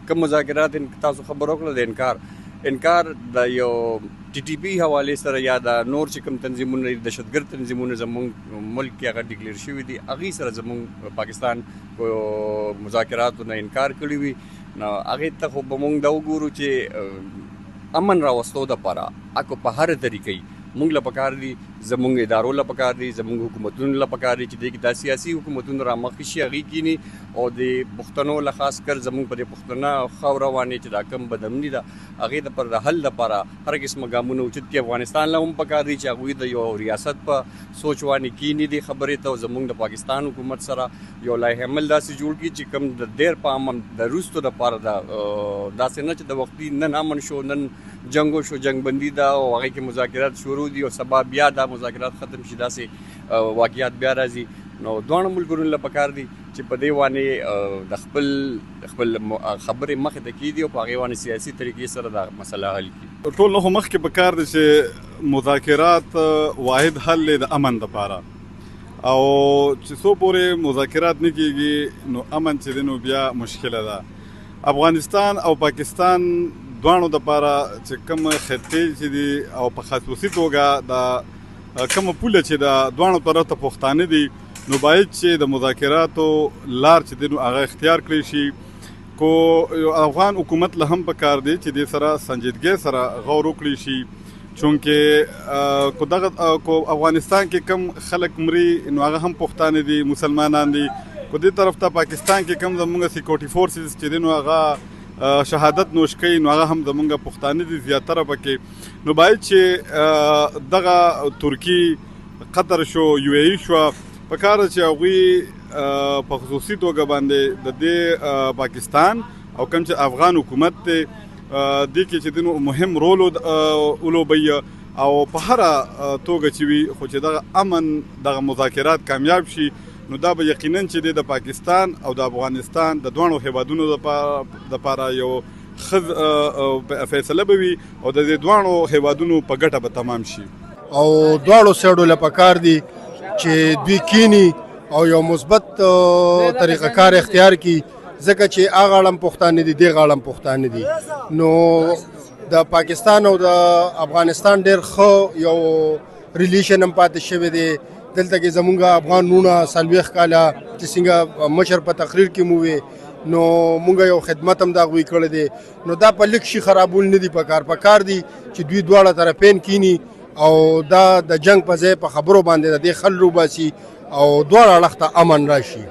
کوم مذاکرات تاسو خبرو کړل د انکار د یو ټي ټي پی حوالې سره یا د نور چې کوم تنظیمونه دي دهشتګرد تنظیمونه زموږ ملک کې هغه ډیکلیر شوي دي هغې سره زموږ پاکستان په مذاکراتو نه انکار کړی وي نو هغې ته خو به موږ دا وګورو چې امن راوستو دپاره اکو په هر طریقې موږ له پکار دي زموږ ادارو له پکار دي زموږ حکومتونو له پکار دي چې دې کې دا سیاسي حکومتونه رامخکې شي هغې کینی او د پښتنو له خاص کر زموږ په دې پښتنه خاوره باندې چې دا کم بدامني ده هغې دپاره د حل دپاره هر قسمه ګامونه اوچت کړي افغانستان له هم پکار دي چې هغوی د یو ریاست په سوچ باندې کینی دې خبرې ته زموږ د پاکستان حکومت سره یو لایحه عمل داسې جوړ کړي چې کوم د دیر په امن د وروستو دپاره داسې نه چې د وختي نن امن شو نن جنګ وشو جنګ بندي ده او هغې کې مذاکرات شروع دي او سبا بیا دا مذاکرات ختم شي داسې واقعیات بیا راځي نو دواړو ملګرو له پکار دي چې په دې باندې د خپل خبرې مخې ته کیږي او په هغې باندې سیاسي طریقې سره دا مسله حل کړي ټول نو مخکې پکار دي چې مذاکرات واحد حل دی د امن دپاره او چې څو پورې مذاکرات نه کیږي نو امن چې دی نو بیا مشکله ده افغانستان او پاکستان دواړو دپاره چې کوم خطې چې دي او په خصوصي توګه د کومه پوله چې د دواړو طرف ته پښتانه دي نو باید چې د مذاکراتو لار چې دی نو هغه اختیار کړی شي کو افغان حکومت له هم پکار دی چې دې سره سنجیدګۍ سره غور وکړي شي چونکې کو افغانستان کې کم خلک مري نو هغه هم پښتانه دي مسلمانان دي کو دې طرف ته پاکستان کې کم زموږ سیکورټي فورسز چې دی نو هغه شهادت نوش کوي نو هغه هم زموږ پښتانه دي زیاتره پکې نو باید چې دغه ترکي قطر شو یو ای شو په کار چې هغوی په خصوصي توګه باندې د دې پاکستان او کوم چې افغان حکومت دی دې کې چې دی نو مهم رول ولوبوي او په هره توګه چې وي خو چې دغه امن دغه مذاکرات کامیاب شي نو دا به یقینا چې د پاکستان او د افغانستان د دواړو هیوادونو دپاره یو ښه فیصله به وي او د دې دواړو هیوادونو په ګټه به تمام شي او دواړو سایډو له پکار دي چې دوی کینی او یو مثبت طریقه کار اختیار کی ځکه چې هغه اړم پښتانه دي دغه اړم پښتانه دي نو د پاکستان او د افغانستان ډېر ښه یو ریلیشن هم پاتې شوی دی دلته کې زمونږ افغان نونه 40 کاله چې څنګه مشر په تقریر کې مو وی نو مونږ یو خدمت هم د هغوی کړی دی نو دا په لږ شي خرابول نه دي پکار دي چې دوی دواړه طرفین کینی او دا د جنگ په ځای په خبرو باندې د دې خل روباسي او دواړه اړخ ته امن راشي